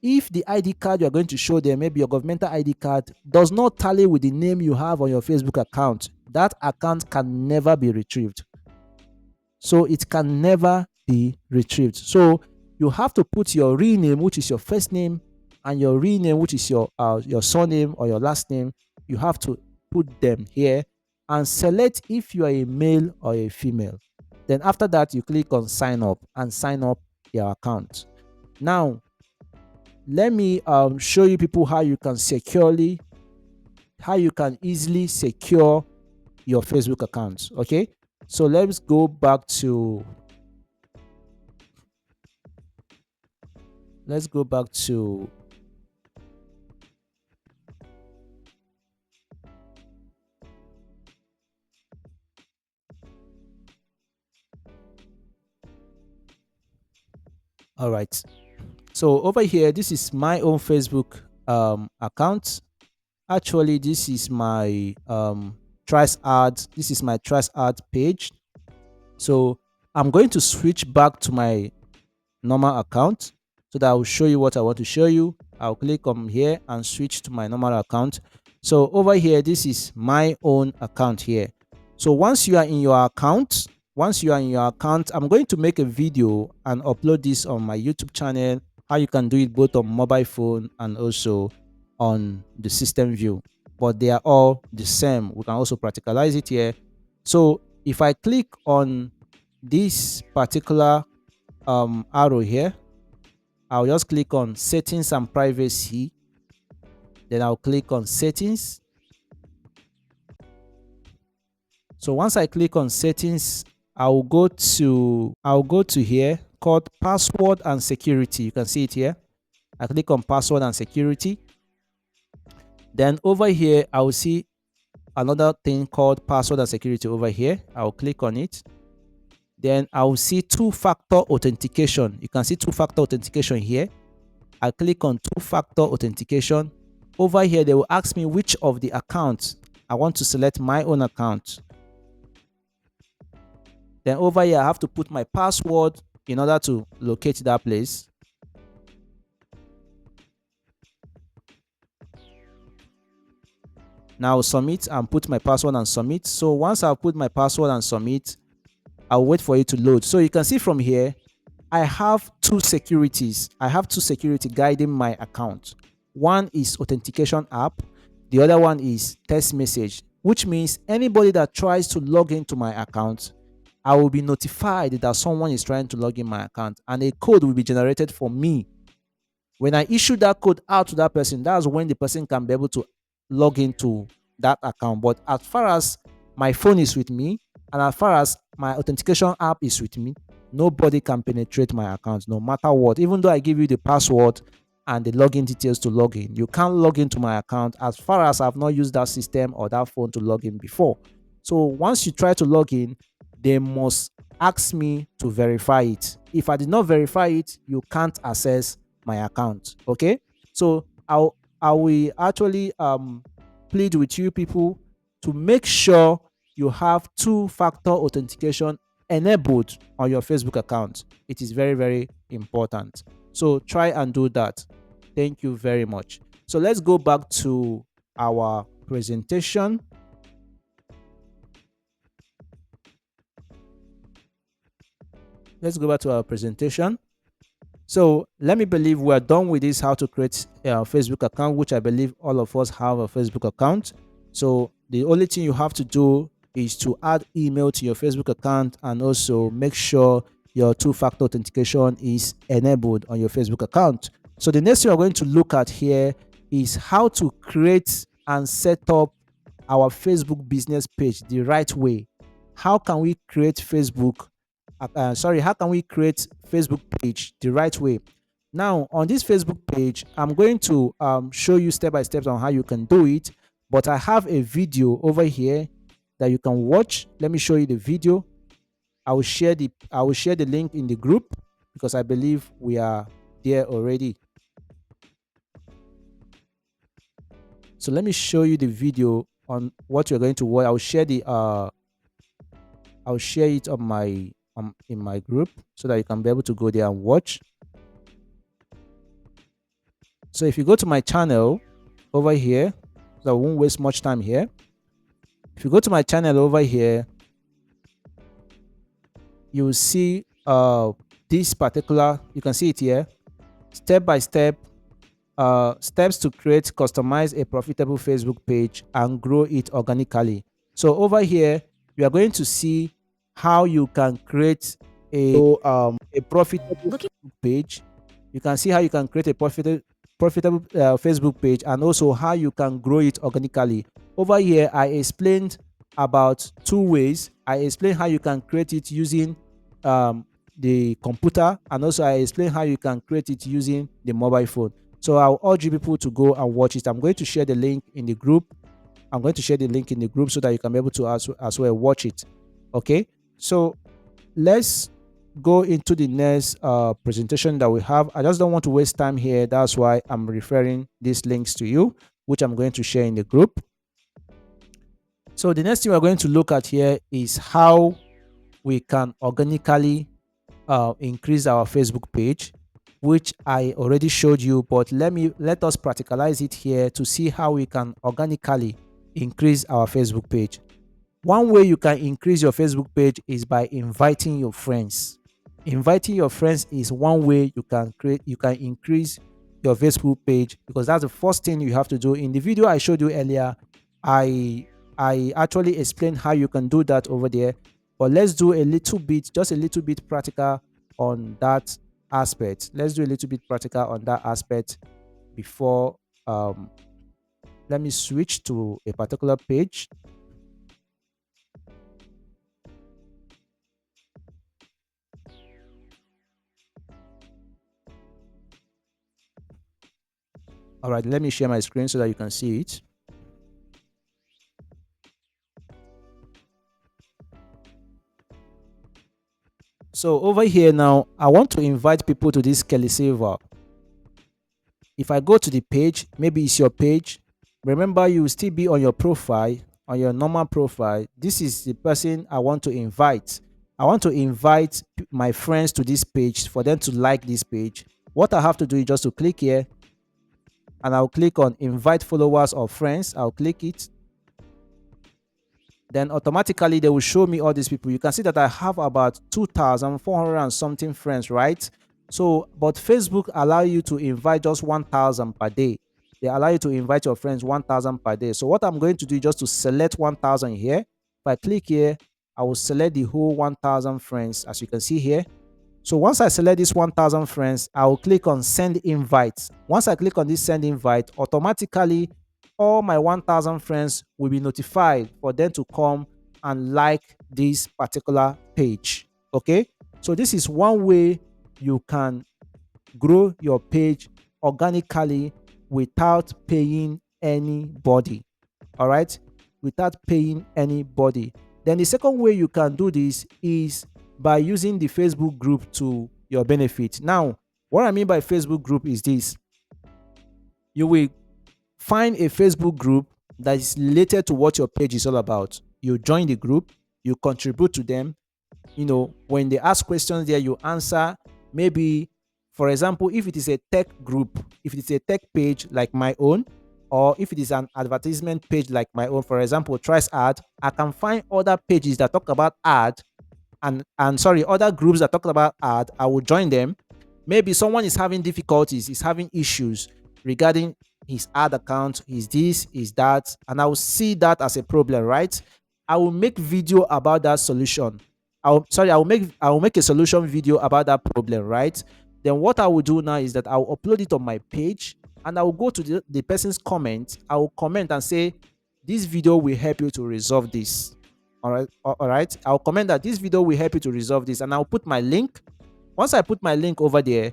S1: if the ID card you are going to show them, maybe your governmental ID card, does not tally with the name you have on your Facebook account, that account can never be retrieved. So it can never be retrieved. So you have to put your real name, which is your first name, and your real name, which is your surname or your last name. You have to put them here and select if you are a male or a female. Then after that, you click on sign up and sign up your account. Now, let me show you people how you can easily secure your Facebook accounts. Okay, so let's go back to all right. So over here, this is my own Facebook account. Actually, this is my 𝗬𝗏 ads. This is my 𝗬𝗏 ad page. So I'm going to switch back to my normal account so that I will show you what I want to show you. I'll click on here and switch to my normal account. So over here, this is my own account here. So once you are in your account, I'm going to make a video and upload this on my YouTube channel, how you can do it both on mobile phone and also on the system view, but they are all the same. We can also practicalize it here. So if I click on this particular arrow here, I'll just click on settings and privacy, then I'll click on settings. So once I click on settings, I'll go to here called password and security. You can see it here. I click on password and security. Then over here, I will see another thing called password and security over here. I'll click on it. Then I will see two-factor authentication. You can see two-factor authentication here. I click on two-factor authentication. Over here, they will ask me which of the accounts. I want to select my own account. Then over here, I have to put my password in order to locate that place. Now submit and put my password and submit. So once I've put my password and submit, I'll wait for it to load. So you can see from here, I have two securities. I have two security guiding my account. One is authentication app. The other one is text message. which means anybody that tries to log into my account, I will be notified that someone is trying to log in my account, and a code will be generated for me. When I issue that code out to that person, that's when the person can be able to log into that account. But as far as my phone is with me, and as far as my authentication app is with me, nobody can penetrate my account no matter what. Even though I give you the password and the login details to log in, you can't log into my account as far as I've not used that system or that phone to log in before. So once you try to log in, they must ask me to verify it. If I did not verify it, you can't access my account. Okay, so I will actually plead with you people to make sure you have two-factor authentication enabled on your Facebook account. It is very, very important. So try and do that. Thank you very much. So let's go back to our presentation. Let's go back to our presentation. So let me believe we're done with this, how to create a Facebook account, which I believe all of us have a Facebook account. So the only thing you have to do is to add email to your Facebook account, and also make sure your two-factor authentication is enabled on your Facebook account. So the next thing we're going to look at here is how to create and set up our Facebook business page the right way. How can we create how can we create Facebook page the right way? Now, on this Facebook page, I'm going to show you step by step on how you can do it, but I have a video over here that you can watch. Let me show you the video. I will share the link in the group because I believe we are there already. So let me show you the video on what you're going to watch. I'll share it on my in my group so that you can be able to go there and watch. So if you go to my channel over here, so I won't waste much time here. If you go to my channel over here, you will see this particular, you can see it here, step by step, steps to create, customize a profitable Facebook page and grow it organically. So over here, you are going to see how you can create a profitable Facebook page. You can see how you can create a profitable Facebook page, and also how you can grow it organically. Over here, I explained about two ways. I explained how you can create it using the computer, and also I explained how you can create it using the mobile phone. So I'll urge you people to go and watch it. I'm going to share the link in the group. So that you can be able to as well watch it. Okay, so let's go into the next presentation that we have. I just don't want to waste time here. That's why I'm referring these links to you, which I'm going to share in the group. So the next thing we're going to look at here is how we can organically increase our Facebook page, which I already showed you, but let us practicalize it here to see how we can organically increase our Facebook page. One way you can increase your Facebook page is by inviting your friends. Inviting your friends is one way you can increase your Facebook page, because that's the first thing you have to do. In the video I showed you earlier, I actually explained how you can do that over there, but let's do just a little bit practical on that aspect. Before let me switch to a particular page. All right, let me share my screen so that you can see it. So over here now, I want to invite people to this 𝗠𝗲𝗱𝗶. If I go to the page, maybe it's your page. Remember, you will still be on your profile, on your normal profile. This is the person I want to invite. I want to invite my friends to this page for them to like this page. What I have to do is just to click here, and I'll click on invite followers or friends. I'll click it. Then automatically they will show me all these people. You can see that I have about 2,400 and something friends, right? So, but Facebook allow you to invite just 1,000 per day. they allow you to invite your friends 1,000 per day. So what I'm going to do is just to select 1,000 here. If I click here, I will select the whole 1,000 friends, as you can see here. So once I select this 1,000 friends, I will click on send invite. Once I click on this send invite, automatically all my 1,000 friends will be notified for them to come and like this particular page. Okay, so this is one way you can grow your page organically without paying anybody. All right, without paying anybody. Then the second way you can do this is by using the Facebook group to your benefit. Now, what I mean by Facebook group is this: you will find a Facebook group that is related to what your page is all about. You join the group, you contribute to them. When they ask questions there, you answer. Maybe, for example, if it is a tech group, if it is a tech page like my own, or if it is an advertisement page like my own, for example, Trice Ad, I can find other pages that talk about ad, and sorry, other groups that talk about ad. I will join them. Maybe someone is having difficulties, is having issues regarding his ad account, is this, is that, and I will see that as a problem, right? I will make video about that solution. I will make a solution video about that problem, right? Then what I will do now is that I will upload it on my page, and I will go to the person's comment. I will comment and say, this video will help you to resolve this. All right. I'll comment that this video will help you to resolve this, and I'll put my link. Once I put my link over there,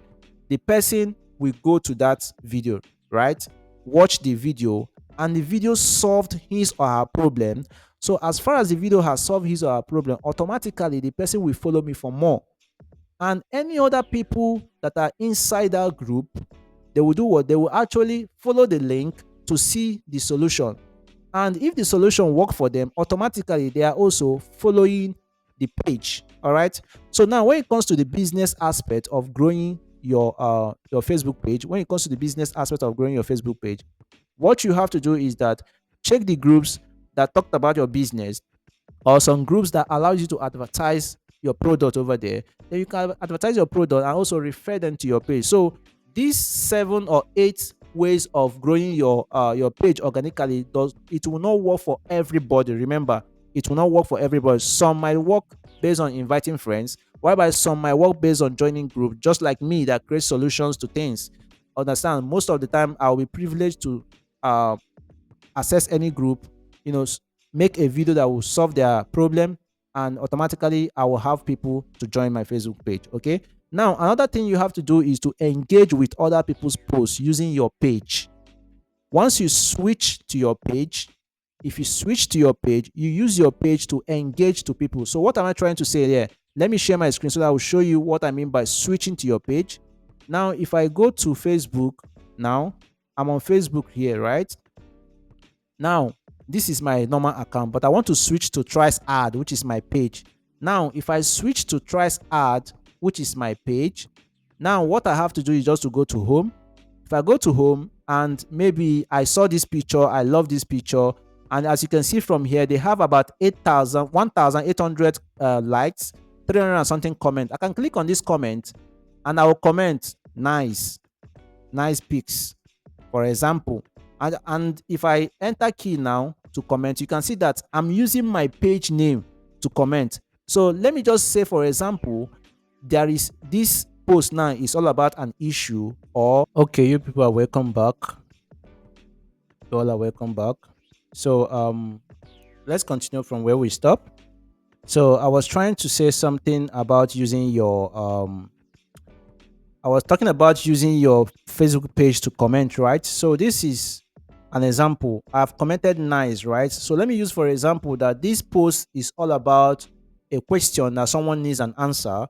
S1: the person will go to that video, right? Watch the video, and the video solved his or her problem. So as far as the video has solved his or her problem, automatically the person will follow me for more. And any other people that are inside that group, they will do what? They will actually follow the link to see the solution. And if the solution work for them, automatically they are also following the page. All right. So now when it comes to the business aspect of growing your Facebook page, what you have to do is that check the groups that talked about your business, or some groups that allows you to advertise your product over there. Then you can advertise your product and also refer them to your page. So these 7 or 8 ways of growing your page organically, it will not work for everybody. Remember, it will not work for everybody. Some might work based on inviting friends, whereby some might work based on joining group, just like me that creates solutions to things. Understand, most of the time I'll be privileged to access any group, make a video that will solve their problem, and automatically I will have people to join my Facebook page. Okay. Now, another thing you have to do is to engage with other people's posts using your page. Once you switch to your page, if you switch to your page, you use your page to engage to people. So what am I trying to say here? Let me share my screen so that I will show you what I mean by switching to your page. Now, if I go to Facebook, now I'm on Facebook here, right? Now, this is my normal account, but I want to switch to Trice Ad, which is my page. Now, if I switch to Trice Ad, which is my page, now what I have to do is just to go to home. If I go to home, and maybe I saw this picture, I love this picture, and as you can see from here, they have about 1,800 likes, 300 and something comment. I can click on this comment, and I will comment nice pics, for example. And if I enter key now to comment, you can see that I'm using my page name to comment. So let me just say, for example, there is this post now is all about an issue, or okay, you people are welcome back. You all are welcome back. So let's continue from where we stop. So I was trying to say something about using your I was talking about using your Facebook page to comment, right? So this is an example. I've commented nice, right? So let me use for example that this post is all about a question that someone needs an answer,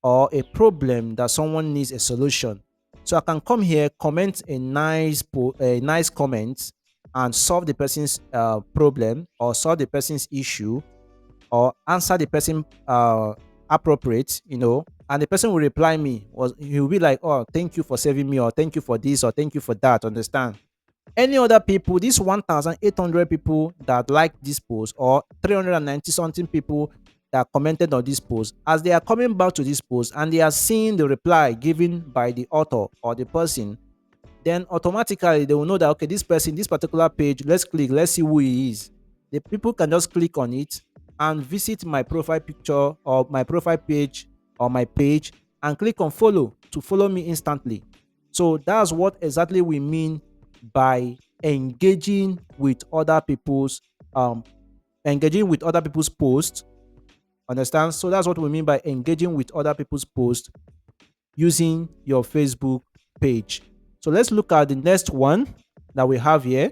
S1: or a problem that someone needs a solution. So I can come here, comment a nice comment, and solve the person's problem, or solve the person's issue, or answer the person appropriate, and the person will reply me. He will be like, oh, thank you for saving me, or thank you for this, or thank you for that. Understand? Any other people, these 1,800 people that like this post, or 390 something people that commented on this post, as they are coming back to this post and they are seeing the reply given by the author or the person, then automatically they will know that, okay, this person, this particular page, let's click, let's see who he is. The people can just click on it and visit my profile picture or my profile page or my page and click on follow to follow me instantly. So that's what exactly we mean by um engaging with other people's posts. Understand? So that's what we mean by engaging with other people's posts using your Facebook page. So let's look at the next one that we have here.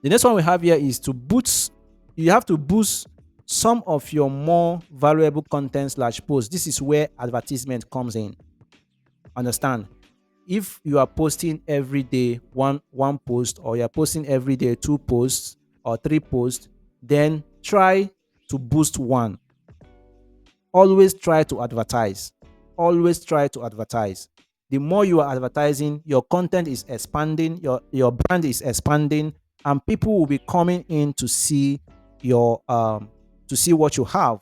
S1: The next one we have here is to boost. You have to boost some of your more valuable content slash posts. This is where advertisement comes in. Understand? If you are posting every day one post, or you're posting every day 2 posts or 3 posts, then try to boost one. Always try to advertise. Always try to advertise. The more you are advertising, your content is expanding, your brand is expanding, and people will be coming in to see to see what you have.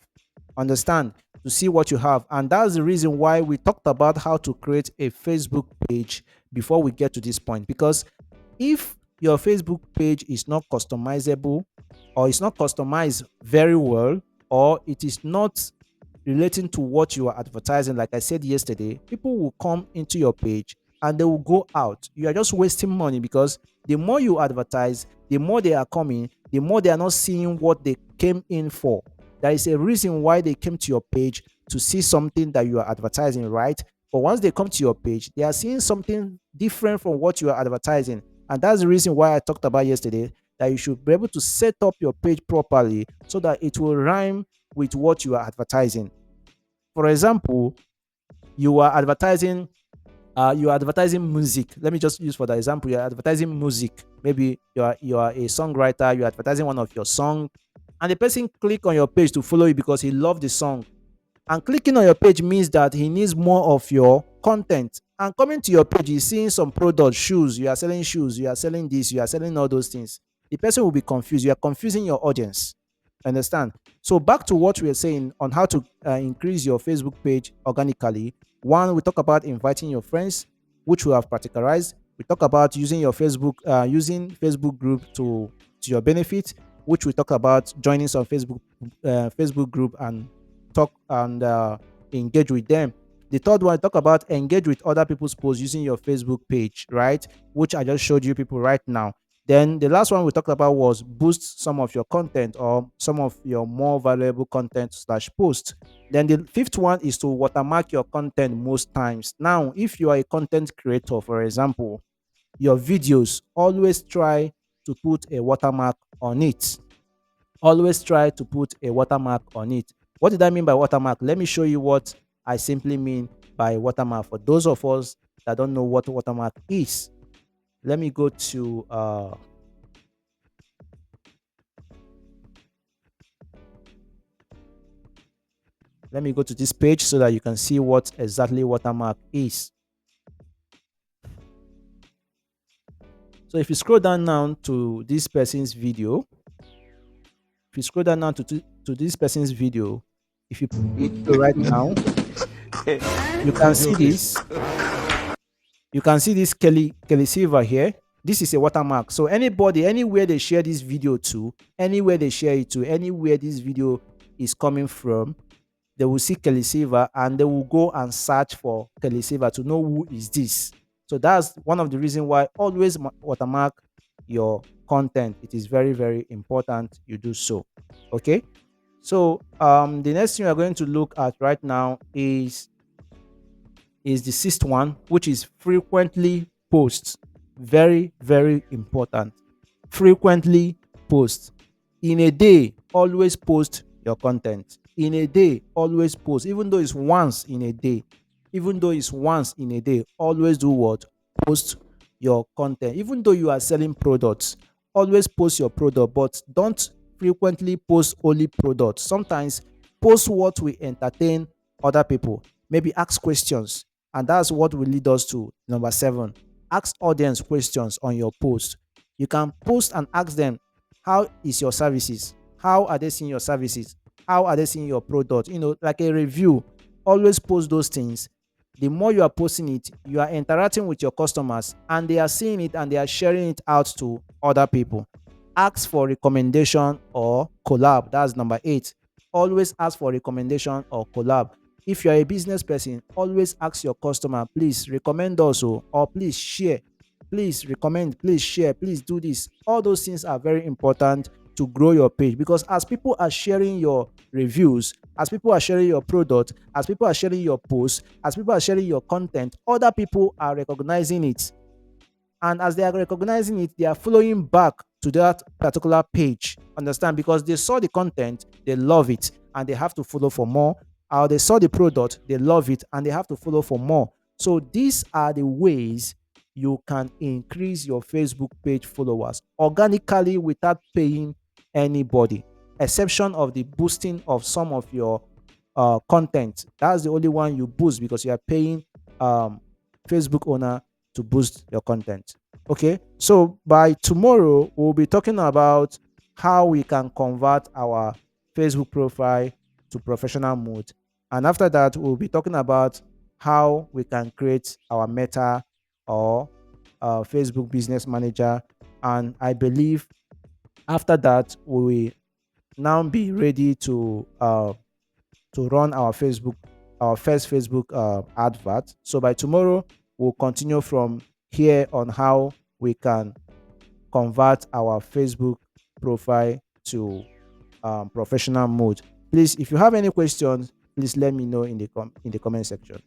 S1: Understand? To see what you have. And that's the reason why we talked about how to create a Facebook page before we get to this point. Because if your Facebook page is not customizable, or it's not customized very well, or it is not relating to what you are advertising, like I said yesterday, people will come into your page and they will go out. You are just wasting money, because the more you advertise, the more they are coming, the more they are not seeing what they came in for. There is a reason why they came to your page, to see something that you are advertising, right? But once they come to your page, they are seeing something different from what you are advertising. And that's the reason why I talked about yesterday, that you should be able to set up your page properly so that it will rhyme with what you are advertising. For example, you are advertising music. Let me just use for the example. You are advertising music. Maybe you are a songwriter. You are advertising one of your song, and the person click on your page to follow you because he loved the song. And clicking on your page means that he needs more of your content. And coming to your page, he's seeing some products, shoes. You are selling shoes. You are selling this. You are selling all those things. The person will be confused. You are confusing your audience. Understand? So back to what we are saying on how to increase your Facebook page organically. One, we talk about inviting your friends, which we have practicalized. We talk about using your using Facebook group to your benefit, which we talk about joining some Facebook group and talk and engage with them. The third one, talk about engage with other people's posts using your Facebook page, right? Which I just showed you people right now. Then the last one we talked about was boost some of your content, or some of your more valuable content slash post. Then the fifth one is to watermark your content most times. Now, if you are a content creator, for example, your videos, always try to put a watermark on it. Always try to put a watermark on it. What did I mean by watermark? Let me show you what I simply mean by watermark for those of us that don't know what watermark is. Let me go to this page so that you can see what exactly watermark is. So if you scroll down now to this person's video, if you hit play right now, you can see this. You can see this 𝗠𝗲𝗰𝗶 here. This is a watermark. So anybody, anywhere they share this video to, anywhere they share it to, anywhere this video is coming from, they will see 𝗠𝗲𝗰𝗶 and they will go and search for 𝗠𝗲𝗰𝗶 to know who is this. So that's one of the reasons why always watermark your content. It is very, very important you do so. Okay. So the next thing we are going to look at right now is the sixth one, which is frequently post. Very, very important. Frequently post. In a day, always post your content. In a day, always post. Even though it's once in a day. Always do what? Post your content. Even though you are selling products, always post your product, but don't frequently post only products. Sometimes post what will entertain other people. Maybe ask questions. And that's what will lead us to number 7. Ask audience questions on your post. You can post and ask them, how is your services? How are they seeing your services? How are they seeing your product? Like a review. Always post those things. The more you are posting it, you are interacting with your customers and they are seeing it and they are sharing it out to other people. Ask for recommendation or collab. That's number 8. Always ask for recommendation or collab. If you are a business person, always ask your customer, please recommend us, or please share, please recommend, please share, please do this. All those things are very important to grow your page, because as people are sharing your reviews, as people are sharing your product, as people are sharing your posts, as people are sharing your content, other people are recognizing it. And as they are recognizing it, they are following back to that particular page. Understand? Because they saw the content, they love it, and they have to follow for more. Or they saw the product, they love it, and they have to follow for more. So these are the ways you can increase your Facebook page followers organically without paying anybody, exception of the boosting of some of your content. That's the only one you boost because you are paying um, Facebook owner to boost your content. Okay, so by tomorrow, we'll be talking about how we can convert our Facebook profile to professional mode. And after that, we'll be talking about how we can create our Meta or Facebook Business Manager. And I believe after that, we will now be ready to run our first Facebook advert. So by tomorrow, we'll continue from here on how we can convert our Facebook profile to professional mode. Please, if you have any questions, please let me know in the comment section.